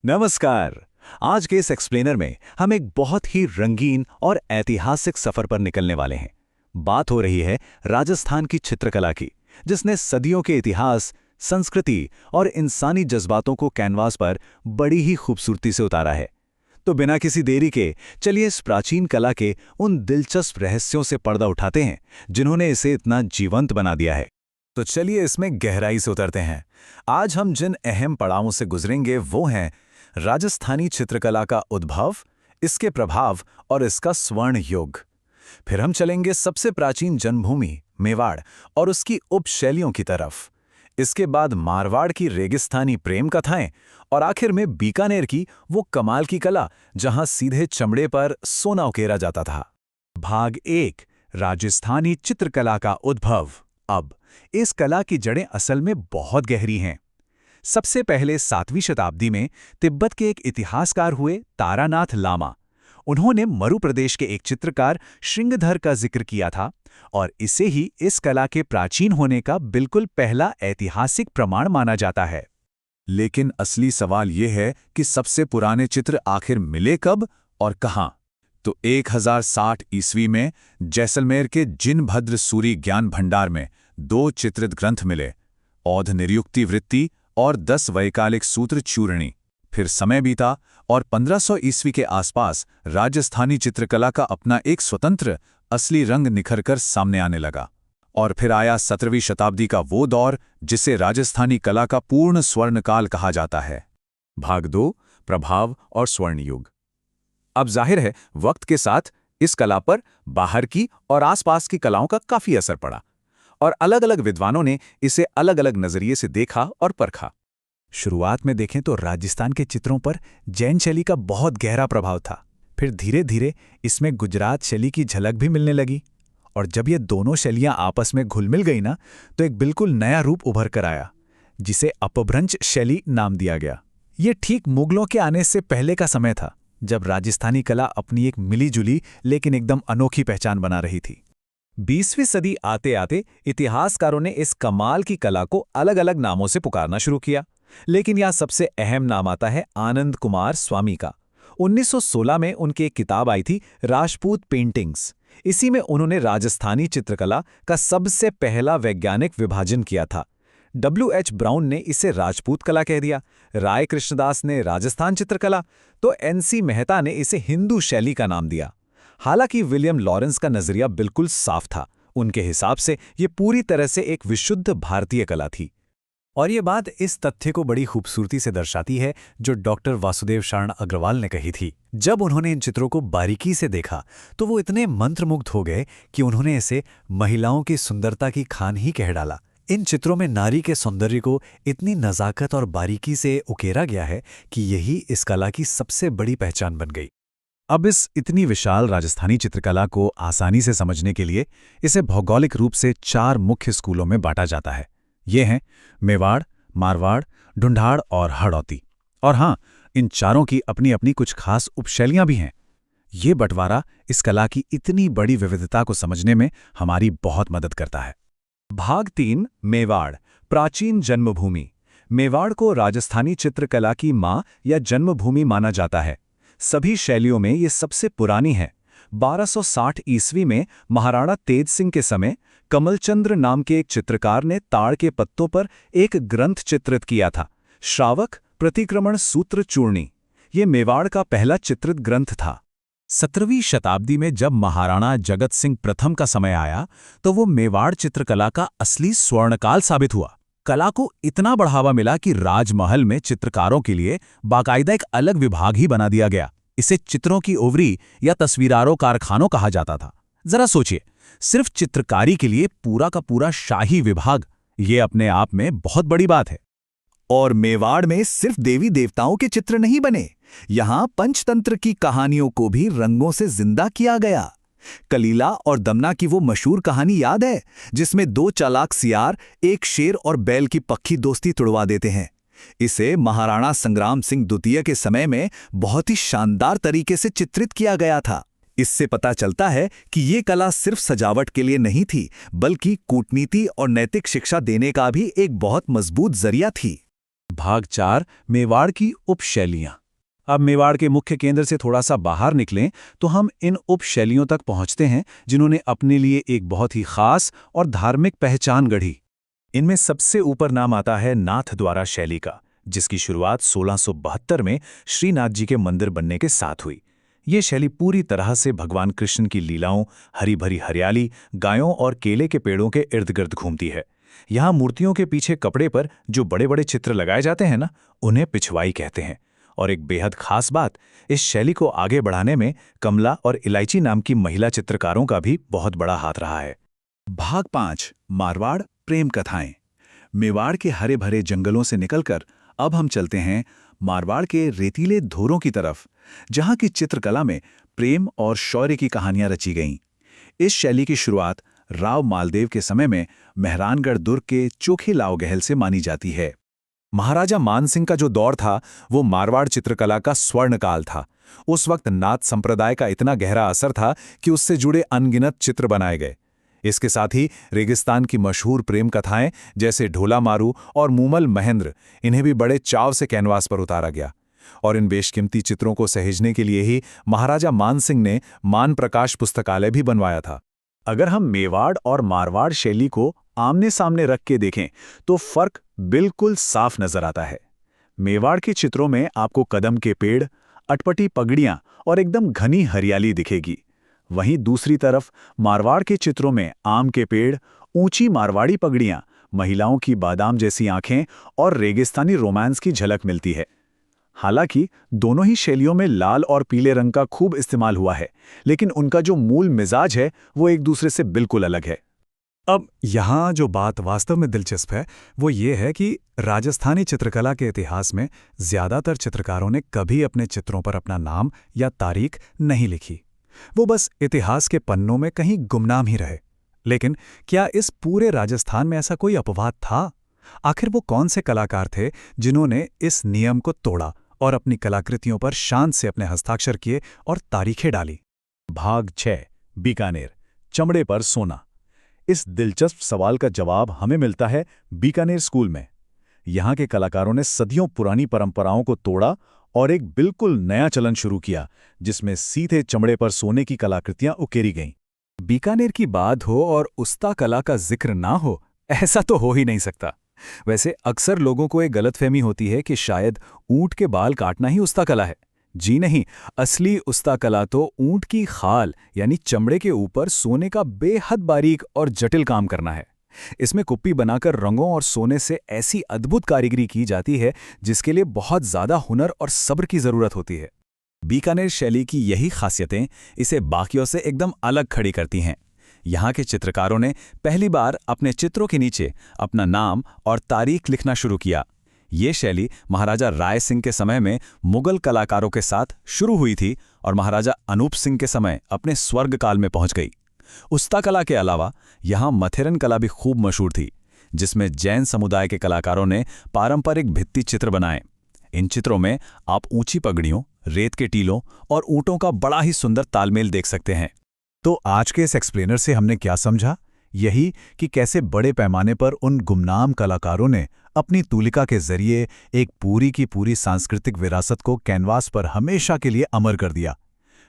नमस्कार। आज के इस एक्सप्लेनर में हम एक बहुत ही रंगीन और ऐतिहासिक सफर पर निकलने वाले हैं। बात हो रही है राजस्थान की चित्रकला की, जिसने सदियों के इतिहास, संस्कृति और इंसानी जज्बातों को कैनवास पर बड़ी ही खूबसूरती से उतारा है। तो बिना किसी देरी के चलिए इस प्राचीन कला के उन दिलचस्प रहस्यों से पर्दा उठाते हैं जिन्होंने इसे इतना जीवंत बना दिया है। तो चलिए इसमें गहराई से उतरते हैं। आज हम जिन अहम पड़ावों से गुजरेंगे वो हैं राजस्थानी चित्रकला का उद्भव, इसके प्रभाव और इसका स्वर्ण युग। फिर हम चलेंगे सबसे प्राचीन जन्मभूमि मेवाड़ और उसकी उपशैलियों की तरफ। इसके बाद मारवाड़ की रेगिस्तानी प्रेम कथाएं और आखिर में बीकानेर की वो कमाल की कला जहां सीधे चमड़े पर सोना उकेरा जाता था। भाग 1, राजस्थानी चित्रकला का उद्भव। अब इस कला की जड़ें असल में बहुत गहरी हैं। सबसे पहले 7वीं शताब्दी में तिब्बत के एक इतिहासकार हुए तारानाथ लामा। उन्होंने मरु प्रदेश के एक चित्रकार श्रृंगधर का जिक्र किया था और इसे ही इस कला के प्राचीन होने का बिल्कुल पहला ऐतिहासिक प्रमाण माना जाता है। लेकिन असली सवाल यह है कि सबसे पुराने चित्र आखिर मिले कब और कहां? तो 1060 ईस्वी में जैसलमेर के जिनभद्र सूरी ज्ञान भंडार में 2 चित्रित ग्रंथ मिले, औध निरुक्ति वृत्ति और 10 वैकालिक सूत्र चूर्णी। फिर समय बीता और 1500 ईस्वी के आसपास राजस्थानी चित्रकला का अपना एक स्वतंत्र असली रंग निखरकर सामने आने लगा। और फिर आया 17वीं शताब्दी का वो दौर जिसे राजस्थानी कला का पूर्ण स्वर्णकाल कहा जाता है। भाग 2, प्रभाव और स्वर्ण युग। अब जाहिर है वक्त के साथ इस कला पर बाहर की और आसपास की कलाओं का काफी असर पड़ा और अलग अलग विद्वानों ने इसे अलग अलग नजरिए से देखा और परखा। शुरुआत में देखें तो राजस्थान के चित्रों पर जैन शैली का बहुत गहरा प्रभाव था। फिर धीरे धीरे इसमें गुजरात शैली की झलक भी मिलने लगी और जब ये दोनों शैलियां आपस में घुल मिल गई ना, तो एक बिल्कुल नया रूप उभर कर आया जिसे अपभ्रंश शैली नाम दिया गया। ये ठीक मुगलों के आने से पहले का समय था, जब राजस्थानी कला अपनी एक मिली-जुली लेकिन एकदम अनोखी पहचान बना रही थी। 20वीं सदी आते आते इतिहासकारों ने इस कमाल की कला को अलग अलग नामों से पुकारना शुरू किया, लेकिन यहाँ सबसे अहम नाम आता है आनंद कुमार स्वामी का। 1916 में उनकी एक किताब आई थी राजपूत पेंटिंग्स। इसी में उन्होंने राजस्थानी चित्रकला का सबसे पहला वैज्ञानिक विभाजन किया था। W.H. ब्राउन ने इसे राजपूत कला कह दिया, राय कृष्णदास ने राजस्थान चित्रकला, तो N.C. मेहता ने इसे हिंदू शैली का नाम दिया। हालांकि विलियम लॉरेंस का नजरिया बिल्कुल साफ था। उनके हिसाब से ये पूरी तरह से एक विशुद्ध भारतीय कला थी। और ये बात इस तथ्य को बड़ी खूबसूरती से दर्शाती है जो डॉक्टर वासुदेव शरण अग्रवाल ने कही थी। जब उन्होंने इन चित्रों को बारीकी से देखा तो वो इतने मंत्रमुग्ध हो गए कि उन्होंने इसे महिलाओं की सुंदरता की खान ही कह डाला। इन चित्रों में नारी के सौंदर्य को इतनी नज़ाकत और बारीकी से उकेरा गया है कि यही इस कला की सबसे बड़ी पहचान बन गई। अब इस इतनी विशाल राजस्थानी चित्रकला को आसानी से समझने के लिए इसे भौगोलिक रूप से 4 मुख्य स्कूलों में बांटा जाता है। ये हैं मेवाड़, मारवाड़, ढूंढाड़ और हाड़ौती। और हाँ, इन चारों की अपनी अपनी कुछ खास उपशैलियां भी हैं। ये बंटवारा इस कला की इतनी बड़ी विविधता को समझने में हमारी बहुत मदद करता है। भाग 3, मेवाड़, प्राचीन जन्मभूमि। मेवाड़ को राजस्थानी चित्रकला की मां या जन्मभूमि माना जाता है। सभी शैलियों में ये सबसे पुरानी है। 1260 ईस्वी में महाराणा तेज सिंह के समय कमलचंद्र नाम के एक चित्रकार ने ताड़ के पत्तों पर एक ग्रंथ चित्रित किया था, श्रावक प्रतिक्रमण सूत्र चूर्णी। ये मेवाड़ का पहला चित्रित ग्रंथ था। 17वीं शताब्दी में जब महाराणा जगत सिंह प्रथम का समय आया तो वो मेवाड़ चित्रकला का असली स्वर्णकाल साबित हुआ। कला को इतना बढ़ावा मिला कि राजमहल में चित्रकारों के लिए बाकायदा एक अलग विभाग ही बना दिया गया। इसे चित्रों की ओवरी या तस्वीरारों कारखानों कहा जाता था। जरा सोचिए, सिर्फ चित्रकारी के लिए पूरा का पूरा शाही विभाग, ये अपने आप में बहुत बड़ी बात है। और मेवाड़ में सिर्फ देवी देवताओं के चित्र नहीं बने, यहां पंचतंत्र की कहानियों को भी रंगों से जिंदा किया गया। कलीला और दमना की वो मशहूर कहानी याद है, जिसमें 2 चालाक सियार एक शेर और बैल की पक्की दोस्ती तुड़वा देते हैं। इसे महाराणा संग्राम सिंह द्वितीय के समय में बहुत ही शानदार तरीके से चित्रित किया गया था। इससे पता चलता है कि ये कला सिर्फ सजावट के लिए नहीं थी, बल्कि कूटनीति और नैतिक शिक्षा देने का भी एक बहुत मजबूत जरिया थी। भाग 4 मेवाड़ की उपशैलियां। अब मेवाड़ के मुख्य केंद्र से थोड़ा सा बाहर निकलें तो हम इन उपशैलियों तक पहुंचते हैं जिन्होंने अपने लिए एक बहुत ही खास और धार्मिक पहचान गढ़ी। इनमें सबसे ऊपर नाम आता है नाथद्वारा शैली का, जिसकी शुरुआत 1672 में श्रीनाथ जी के मंदिर बनने के साथ हुई। ये शैली पूरी तरह से भगवान कृष्ण की लीलाओं, हरी भरी हरियाली, गायों और केले के पेड़ों के इर्द गिर्द घूमती है। यहाँ मूर्तियों के पीछे कपड़े पर जो बड़े बड़े चित्र लगाए जाते हैं ना, उन्हें पिछवाई कहते हैं। और एक बेहद खास बात, इस शैली को आगे बढ़ाने में कमला और इलायची नाम की महिला चित्रकारों का भी बहुत बड़ा हाथ रहा है। भाग 5 मारवाड़ प्रेम कथाएं। मेवाड़ के हरे भरे जंगलों से निकलकर अब हम चलते हैं मारवाड़ के रेतीले धोरों की तरफ, जहां की चित्रकला में प्रेम और शौर्य की कहानियां रची गईं। इस शैली की शुरुआत राव मालदेव के समय में मेहरानगढ़ दुर्ग के चोखी लाव गहल से मानी जाती है। महाराजा मानसिंह का जो दौर था वो मारवाड़ चित्रकला का स्वर्णकाल था। उस वक्त नाथ संप्रदाय का इतना गहरा असर था कि उससे जुड़े अनगिनत चित्र बनाए गए। इसके साथ ही रेगिस्तान की मशहूर प्रेम कथाएं जैसे ढोला मारू और मूमल महेंद्र, इन्हें भी बड़े चाव से कैनवास पर उतारा गया। और इन बेशकीमती चित्रों को सहेजने के लिए ही महाराजा मानसिंह ने मान प्रकाश पुस्तकालय भी बनवाया था। अगर हम मेवाड़ और मारवाड़ शैली को आमने सामने रख के देखें तो फर्क बिल्कुल साफ नजर आता है। मेवाड़ के चित्रों में आपको कदम के पेड़, अटपटी पगड़ियां और एकदम घनी हरियाली दिखेगी। वहीं दूसरी तरफ मारवाड़ के चित्रों में आम के पेड़, ऊंची मारवाड़ी पगड़ियां, महिलाओं की बादाम जैसी आंखें और रेगिस्तानी रोमांस की झलक मिलती है। हालांकि दोनों ही शैलियों में लाल और पीले रंग का खूब इस्तेमाल हुआ है, लेकिन उनका जो मूल मिजाज है वो एक दूसरे से बिल्कुल अलग है। अब यहाँ जो बात वास्तव में दिलचस्प है वो ये है कि राजस्थानी चित्रकला के इतिहास में ज्यादातर चित्रकारों ने कभी अपने चित्रों पर अपना नाम या तारीख नहीं लिखी। वो बस इतिहास के पन्नों में कहीं गुमनाम ही रहे। लेकिन क्या इस पूरे राजस्थान में ऐसा कोई अपवाद था? आखिर वो कौन से कलाकार थे जिन्होंने इस नियम को तोड़ा और अपनी कलाकृतियों पर शान से अपने हस्ताक्षर किए और तारीखें डाली? भाग 6 बीकानेर, चमड़े पर सोना। इस दिलचस्प सवाल का जवाब हमें मिलता है बीकानेर स्कूल में। यहाँ के कलाकारों ने सदियों पुरानी परंपराओं को तोड़ा और एक बिल्कुल नया चलन शुरू किया, जिसमें सीधे चमड़े पर सोने की कलाकृतियां उकेरी गईं। बीकानेर की बात हो और उस्ता कला का जिक्र ना हो, ऐसा तो हो ही नहीं सकता। वैसे अक्सर लोगों को एक गलतफहमी होती है कि शायद ऊंट के बाल काटना ही उस्ता कला है। जी नहीं, असली उस्ता कला तो ऊंट की खाल यानी चमड़े के ऊपर सोने का बेहद बारीक और जटिल काम करना है। इसमें कुप्पी बनाकर रंगों और सोने से ऐसी अद्भुत कारीगरी की जाती है जिसके लिए बहुत ज्यादा हुनर और सब्र की जरूरत होती है। बीकानेर शैली की यही खासियतें इसे बाकियों से एकदम अलग खड़ी करती हैं। यहाँ के चित्रकारों ने पहली बार अपने चित्रों के नीचे अपना नाम और तारीख लिखना शुरू किया। ये शैली महाराजा राय सिंह के समय में मुगल कलाकारों के साथ शुरू हुई थी और महाराजा अनूप सिंह के समय अपने स्वर्ग काल में पहुंच गई। उस्ता कला के अलावा यहाँ मथेरन कला भी खूब मशहूर थी, जिसमें जैन समुदाय के कलाकारों ने पारंपरिक भित्ति चित्र बनाए। इन चित्रों में आप ऊंची पगड़ियों, रेत के टीलों और ऊंटों का बड़ा ही सुंदर तालमेल देख सकते हैं। तो आज के इस एक्सप्लेनर से हमने क्या समझा? यही कि कैसे बड़े पैमाने पर उन गुमनाम कलाकारों ने अपनी तूलिका के जरिए एक पूरी की पूरी सांस्कृतिक विरासत को कैनवास पर हमेशा के लिए अमर कर दिया।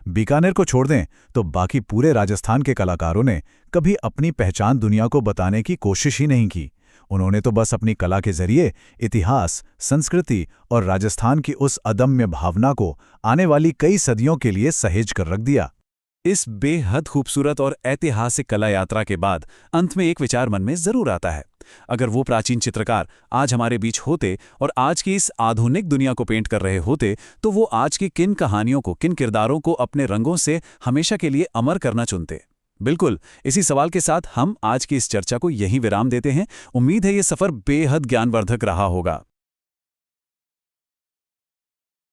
बीकानेर को छोड़ दें तो बाकी पूरे राजस्थान के कलाकारों ने कभी अपनी पहचान दुनिया को बताने की कोशिश ही नहीं की। उन्होंने तो बस अपनी कला के जरिए इतिहास, संस्कृति और राजस्थान की उस अदम्य भावना को आने वाली कई सदियों के लिए सहेज कर रख दिया। इस बेहद खूबसूरत और ऐतिहासिक कला यात्रा के बाद अंत में एक विचार मन में जरूर आता है। अगर वो प्राचीन चित्रकार आज हमारे बीच होते और आज की इस आधुनिक दुनिया को पेंट कर रहे होते, तो वो आज की किन कहानियों को, किन किरदारों को अपने रंगों से हमेशा के लिए अमर करना चुनते? बिल्कुल, इसी सवाल के साथ हम आज की इस चर्चा को यहीं विराम देते हैं। उम्मीद है ये सफर बेहद ज्ञानवर्धक रहा होगा।